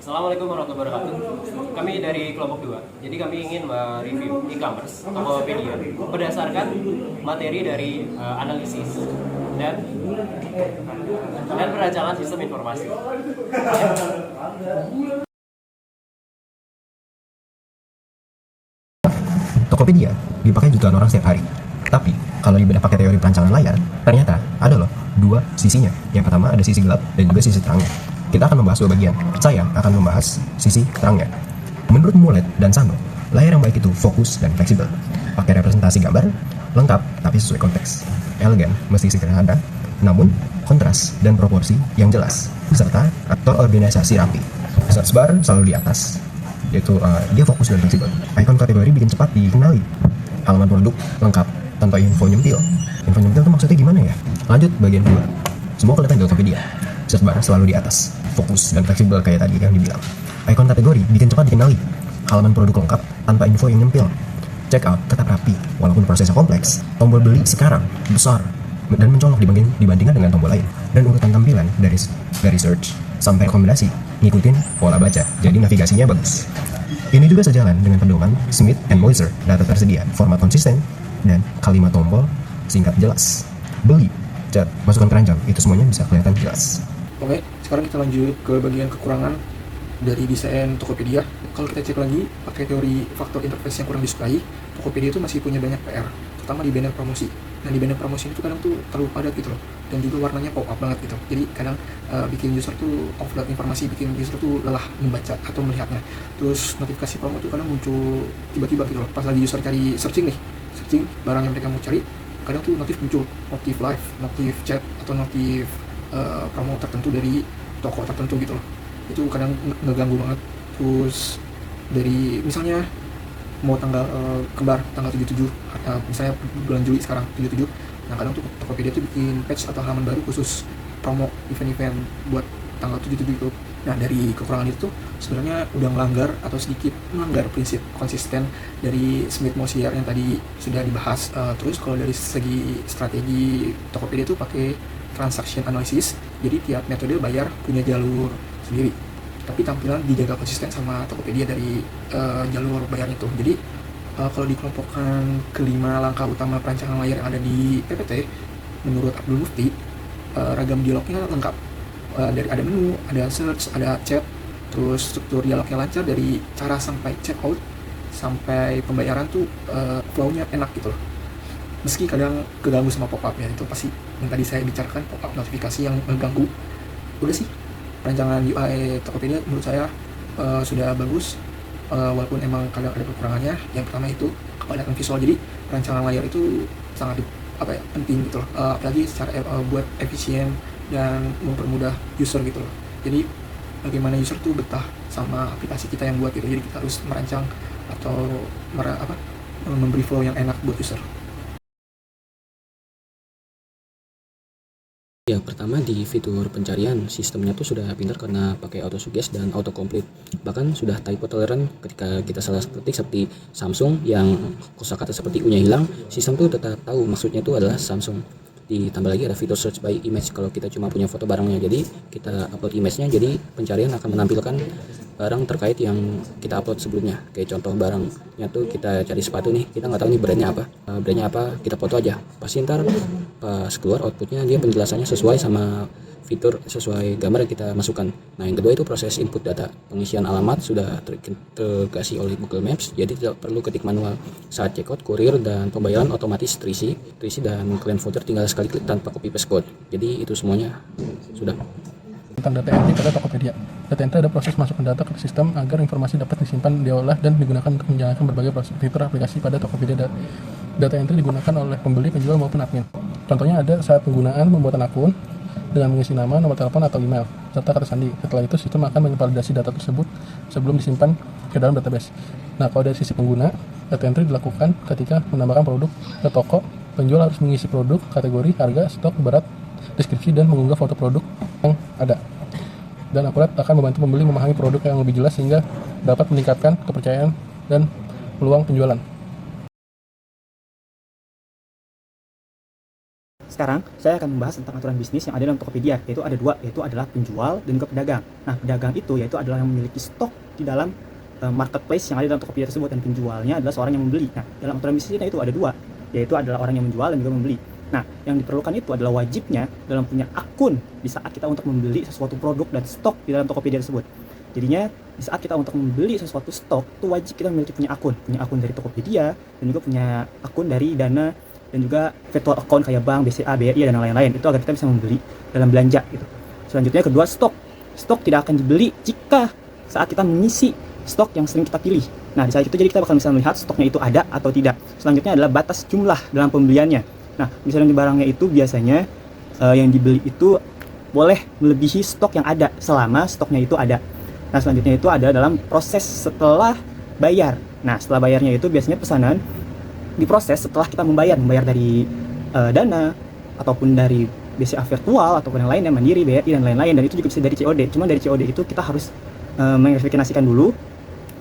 Assalamualaikum warahmatullahi wabarakatuh. Kami dari kelompok 2. Jadi kami ingin mereview e-commerce Tokopedia berdasarkan materi dari analisis dan perancangan sistem informasi. Tokopedia dipakai jutaan orang setiap hari. Tapi kalau dibedah pakai teori perancangan layar, ternyata ada loh dua sisinya. Yang pertama ada sisi gelap dan juga sisi terangnya. Kita akan membahas dua bagian. Saya akan membahas sisi terangnya. Menurut Mulet dan Sano, layar yang baik itu fokus dan fleksibel. Pakai representasi gambar, lengkap tapi sesuai konteks. Elegan mesti sederhana, namun kontras dan proporsi yang jelas. Serta aktor organisasi rapi. Search bar selalu di atas, yaitu dia fokus dan fleksibel. Icon kategori bikin cepat dikenali. Halaman produk lengkap tanpa info nyempil. Info nyempil itu maksudnya gimana ya? Lanjut bagian 2. Semua kelihatan di Tokopedia. Search bar selalu di atas, fokus dan fleksibel kayak tadi yang dibilang. Icon kategori bikin cepat dikenali. Halaman produk lengkap tanpa info yang nyempil. Check out tetap rapi walaupun prosesnya kompleks. Tombol beli sekarang besar dan mencolok dibandingkan dengan tombol lain. Dan urutan tampilan dari search sampai rekomendasi ngikutin pola baca, jadi navigasinya bagus. Ini juga sejalan dengan pedoman Smith and Moiser. Data tersedia, format konsisten, dan kalimat tombol singkat jelas. Beli, chat, masukkan keranjang, itu semuanya bisa kelihatan jelas. Oke, sekarang kita lanjut ke bagian kekurangan dari desain Tokopedia. Kalau kita cek lagi pakai teori faktor interface yang kurang disukai, Tokopedia itu masih punya banyak PR, terutama di banner promosi. Nah, di banner promosi itu kadang tuh terlalu padat gitu loh, dan juga warnanya pop up banget gitu. Jadi kadang bikin user tuh offload informasi, bikin user tuh lelah membaca atau melihatnya. Terus notifikasi promo tuh kadang muncul tiba-tiba gitu loh, pas lagi user cari searching barang yang mereka mau cari, kadang tuh notif muncul, notif live, notif chat, atau notif promo tertentu dari toko tertentu gitu loh. Itu kadang ngeganggu banget. Terus dari misalnya mau tanggal kembar tanggal 77, misalnya bulan Juli sekarang 77, nah kadang tuh Tokopedia tuh bikin patch atau halaman baru khusus promo event-event buat tanggal 77 itu. Nah, dari kekurangan itu sebenarnya udah melanggar atau sedikit melanggar prinsip konsisten dari Smith Mosier yang tadi sudah dibahas. Terus kalau dari segi strategi Tokopedia itu pakai transaction analysis, jadi tiap metode bayar punya jalur sendiri, tapi tampilan dijaga konsisten sama Tokopedia dari jalur bayarnya itu. Jadi kalau dikelompokkan kelima langkah utama perancangan layar yang ada di PPT, menurut Abdul Mufti, ragam dialognya lengkap. Dari ada menu, ada search, ada chat, terus struktur dialognya lancar dari cara sampai check out sampai pembayaran tuh flow-nya enak gitu loh. Meski kadang keganggu sama pop-up-nya, itu pasti yang tadi saya bicarakan, pop-up notifikasi yang mengganggu. Udah sih, rancangan UI Tokopedia menurut saya sudah bagus, walaupun emang kadang ada kekurangannya. Yang pertama itu kepadatan visual, jadi rancangan layar itu sangat penting gitu loh, apalagi secara buat efisien dan mempermudah user gitu loh. Jadi bagaimana user tuh betah sama aplikasi kita yang buat gitu, jadi kita harus merancang atau memberi flow yang enak buat user. Yang pertama, di fitur pencarian sistemnya tuh sudah pintar karena pakai autosuggest dan autocomplete. Bahkan sudah typo tolerant ketika kita salah ketik seperti Samsung yang kosakata seperti U-nya hilang, sistem tuh tetap tahu maksudnya itu adalah Samsung. Ditambah lagi ada fitur search by image kalau kita cuma punya foto barangnya, jadi kita upload image-nya, jadi pencarian akan menampilkan barang terkait yang kita upload sebelumnya. Kayak contoh barangnya tuh kita cari sepatu nih, kita nggak tahu nih brandnya apa, kita foto aja, pasti ntar pas keluar outputnya dia penjelasannya sesuai sama fitur, sesuai gambar yang kita masukkan. Nah, yang kedua itu proses input data. Pengisian alamat sudah terintegrasi oleh Google Maps, jadi tidak perlu ketik manual. Saat checkout, kurir, dan pembayaran otomatis terisi dan klien voucher tinggal sekali klik tanpa copy paste code. Jadi itu semuanya sudah. Tentang data entry pada Tokopedia. Data entry ada proses masukkan data ke sistem agar informasi dapat disimpan, diolah, dan digunakan untuk menjalankan berbagai fitur aplikasi pada Tokopedia. Data entry digunakan oleh pembeli, penjual, maupun admin. Contohnya ada saat penggunaan pembuatan akun dengan mengisi nama, nomor telepon, atau email, serta kata sandi. Setelah itu, sistem akan menvalidasi data tersebut sebelum disimpan ke dalam database. Nah, kalau dari sisi pengguna, data entry dilakukan ketika menambahkan produk ke toko. Penjual harus mengisi produk, kategori, harga, stok, berat, deskripsi, dan mengunggah foto produk yang ada. Dan akurat akan membantu pembeli memahami produk yang lebih jelas sehingga dapat meningkatkan kepercayaan dan peluang penjualan. Sekarang saya akan membahas tentang aturan bisnis yang ada dalam Tokopedia, yaitu ada dua, yaitu adalah penjual dan juga pedagang. Nah, pedagang itu yaitu adalah yang memiliki stok di dalam marketplace yang ada dalam Tokopedia tersebut, dan penjualnya adalah seorang yang membeli. Nah, dalam aturan bisnisnya itu ada dua, yaitu adalah orang yang menjual dan juga membeli. Nah, yang diperlukan itu adalah wajibnya dalam punya akun di saat kita untuk membeli sesuatu produk dan stok di dalam Tokopedia tersebut. Jadinya di saat kita untuk membeli sesuatu stok, itu wajib kita memiliki punya akun dari Tokopedia dan juga punya akun dari Dana dan juga virtual account kayak bank, BCA, BRI dan lain-lain. Itu agar kita bisa membeli dalam belanja gitu. Selanjutnya kedua, stok. Stok tidak akan dibeli jika saat kita mengisi stok yang sering kita pilih. Nah, di saat itu jadi kita bakal bisa melihat stoknya itu ada atau tidak. Selanjutnya adalah batas jumlah dalam pembeliannya. Nah, misalnya di barangnya itu biasanya yang dibeli itu boleh melebihi stok yang ada selama stoknya itu ada. Nah, selanjutnya itu ada dalam proses setelah bayar. Nah, setelah bayarnya itu biasanya pesanan diproses setelah kita membayar dari Dana ataupun dari BCA virtual ataupun yang lainnya, Mandiri, BRI dan lain-lain, dan itu juga bisa dari COD. Cuma dari COD itu kita harus mengverifikasikan dulu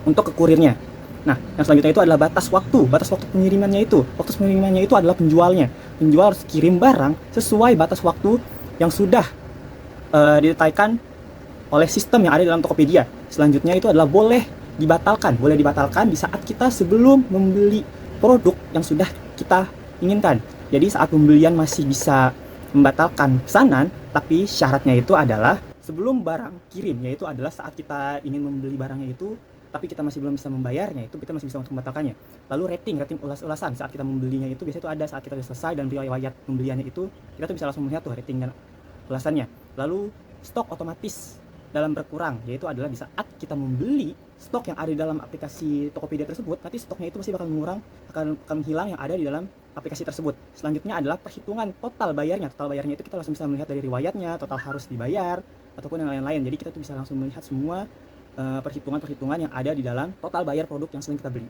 untuk ke kurirnya. Nah, yang selanjutnya itu adalah batas waktu pengirimannya itu. Waktu pengirimannya itu adalah penjualnya. Penjual harus kirim barang sesuai batas waktu yang sudah ditetapkan oleh sistem yang ada dalam Tokopedia. Selanjutnya itu adalah boleh dibatalkan di saat kita sebelum membeli produk yang sudah kita inginkan. Jadi saat pembelian masih bisa membatalkan pesanan, tapi syaratnya itu adalah sebelum barang kirim, yaitu adalah saat kita ingin membeli barangnya itu tapi kita masih belum bisa membayarnya, itu kita masih bisa untuk membatalkannya. Lalu rating ulas-ulasan saat kita membelinya itu biasanya itu ada saat kita sudah selesai dan riwayat pembeliannya itu kita tuh bisa langsung melihat tuh rating dan ulasannya. Lalu stok otomatis dalam berkurang, yaitu adalah di saat kita membeli stok yang ada di dalam aplikasi Tokopedia tersebut, nanti stoknya itu pasti bakal mengurang, akan hilang yang ada di dalam aplikasi tersebut. Selanjutnya adalah perhitungan total bayarnya. Total bayarnya itu kita langsung bisa melihat dari riwayatnya, total harus dibayar ataupun yang lain-lain. Jadi kita tuh bisa langsung melihat semua perhitungan-perhitungan yang ada di dalam total bayar produk yang sedang kita beli.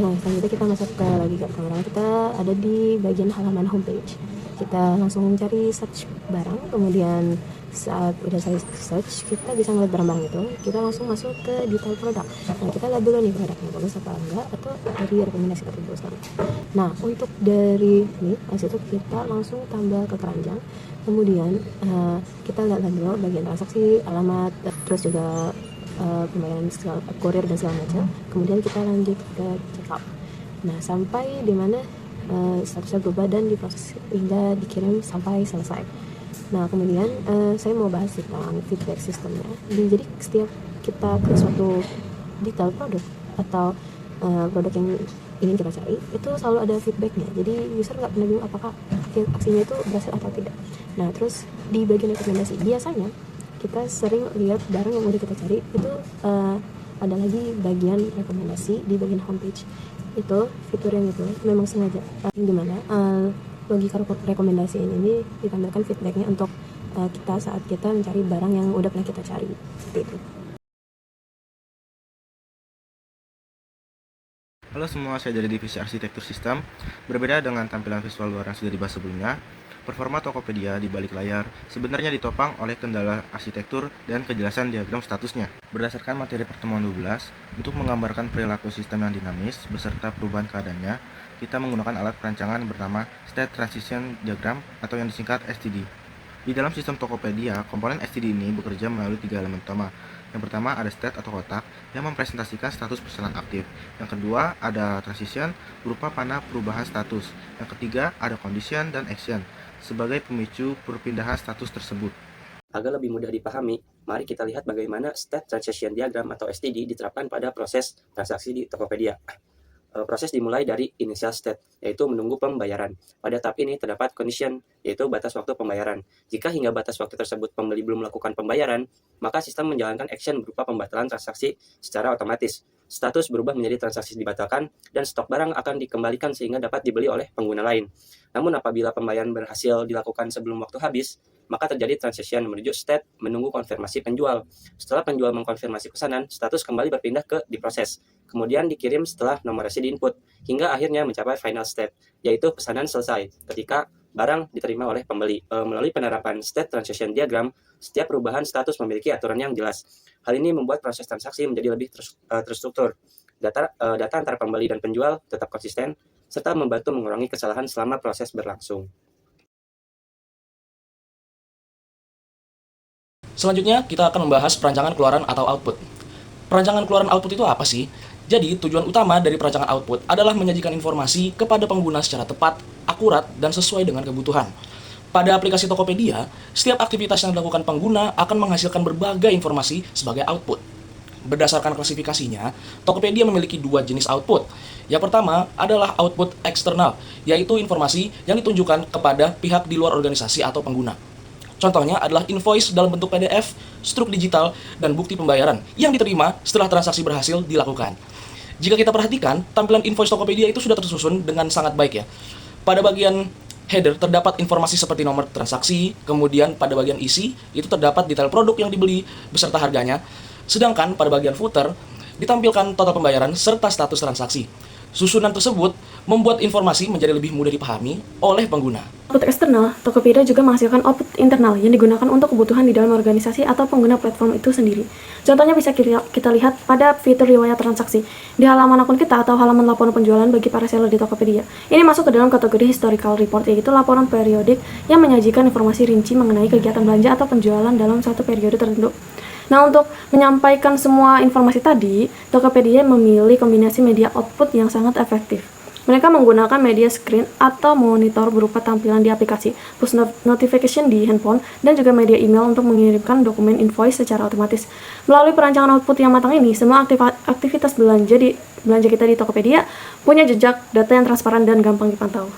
Nah, selanjutnya kita masuk lagi ke pertama, kita ada di bagian halaman homepage. Kita langsung mencari search barang, kemudian saat udah saya search, kita bisa ngeliat barang-barang itu, kita langsung masuk ke detail produk. Nah, kita lihat dulu nih produknya bagus apa enggak, atau dari rekomendasi tertentu. Nah, untuk dari ini, habis itu kita langsung tambah ke keranjang. Kemudian kita lihat lagi dulu bagian transaksi, alamat, terus juga pembayaran segala kurir dan segala macam. Kemudian kita lanjut ke checkout. Nah, sampai di mana statusnya berubah dan diproses hingga dikirim sampai selesai. Nah, kemudian saya mau bahas tentang feedback sistemnya. Jadi setiap kita klik suatu detail produk atau produk yang ingin kita cari, itu selalu ada feedbacknya. Jadi user nggak pernah bingung apakah aksinya itu berhasil atau tidak. Nah, terus di bagian rekomendasi, biasanya kita sering lihat barang yang udah kita cari itu ada lagi bagian rekomendasi di bagian homepage. Itu fitur yang itu memang sengaja gimana logika rekomendasi ini ditambahkan feedbacknya untuk kita saat kita mencari barang yang udah pernah kita cari, seperti itu. Halo semua, saya dari divisi arsitektur sistem. Berbeda dengan tampilan visual luar yang sudah dibahas sebelumnya, performa Tokopedia di balik layar sebenarnya ditopang oleh kendala arsitektur dan kejelasan diagram statusnya. Berdasarkan materi pertemuan 12, untuk menggambarkan perilaku sistem yang dinamis beserta perubahan keadaannya, kita menggunakan alat perancangan bernama State Transition Diagram atau yang disingkat STD. Di dalam sistem Tokopedia, komponen STD ini bekerja melalui 3 elemen utama. Yang pertama ada state atau kotak yang mempresentasikan status pesanan aktif. Yang kedua ada transition berupa panah perubahan status. Yang ketiga ada condition dan action sebagai pemicu perpindahan status tersebut. Agar lebih mudah dipahami, mari kita lihat bagaimana State Transition Diagram atau STD diterapkan pada proses transaksi di Tokopedia. Proses dimulai dari initial state, yaitu menunggu pembayaran. Pada tahap ini terdapat condition, yaitu batas waktu pembayaran. Jika hingga batas waktu tersebut pembeli belum melakukan pembayaran, maka sistem menjalankan action berupa pembatalan transaksi secara otomatis. Status berubah menjadi transaksi dibatalkan, dan stok barang akan dikembalikan sehingga dapat dibeli oleh pengguna lain. Namun apabila pembayaran berhasil dilakukan sebelum waktu habis, maka terjadi transition menuju state menunggu konfirmasi penjual. Setelah penjual mengkonfirmasi pesanan, status kembali berpindah ke diproses. Kemudian dikirim setelah nomor resi diinput, hingga akhirnya mencapai final state, yaitu pesanan selesai ketika barang diterima oleh pembeli. Melalui penerapan State Transition Diagram, setiap perubahan status memiliki aturan yang jelas. Hal ini membuat proses transaksi menjadi lebih terstruktur. Data antara pembeli dan penjual tetap konsisten, serta membantu mengurangi kesalahan selama proses berlangsung. Selanjutnya, kita akan membahas perancangan keluaran atau output. Perancangan keluaran output itu apa sih? Jadi, tujuan utama dari perancangan output adalah menyajikan informasi kepada pengguna secara tepat, akurat, dan sesuai dengan kebutuhan. Pada aplikasi Tokopedia, setiap aktivitas yang dilakukan pengguna akan menghasilkan berbagai informasi sebagai output. Berdasarkan klasifikasinya, Tokopedia memiliki dua jenis output. Yang pertama adalah output eksternal, yaitu informasi yang ditunjukkan kepada pihak di luar organisasi atau pengguna. Contohnya adalah invoice dalam bentuk PDF, struk digital, dan bukti pembayaran yang diterima setelah transaksi berhasil dilakukan. Jika kita perhatikan, tampilan invoice Tokopedia itu sudah tersusun dengan sangat baik ya. Pada bagian header terdapat informasi seperti nomor transaksi, kemudian pada bagian isi itu terdapat detail produk yang dibeli beserta harganya, sedangkan pada bagian footer ditampilkan total pembayaran serta status transaksi. Susunan tersebut membuat informasi menjadi lebih mudah dipahami oleh pengguna. Output eksternal, Tokopedia juga menghasilkan output internal yang digunakan untuk kebutuhan di dalam organisasi atau pengguna platform itu sendiri. Contohnya bisa kita lihat pada fitur riwayat transaksi di halaman akun kita atau halaman laporan penjualan bagi para seller di Tokopedia. Ini masuk ke dalam kategori historical report, yaitu laporan periodik yang menyajikan informasi rinci mengenai kegiatan belanja atau penjualan dalam suatu periode tertentu. Nah, untuk menyampaikan semua informasi tadi, Tokopedia memilih kombinasi media output yang sangat efektif. Mereka menggunakan media screen atau monitor berupa tampilan di aplikasi, push notification di handphone, dan juga media email untuk mengirimkan dokumen invoice secara otomatis. Melalui perancangan output yang matang ini, semua aktivitas belanja kita di Tokopedia punya jejak data yang transparan dan gampang dipantau.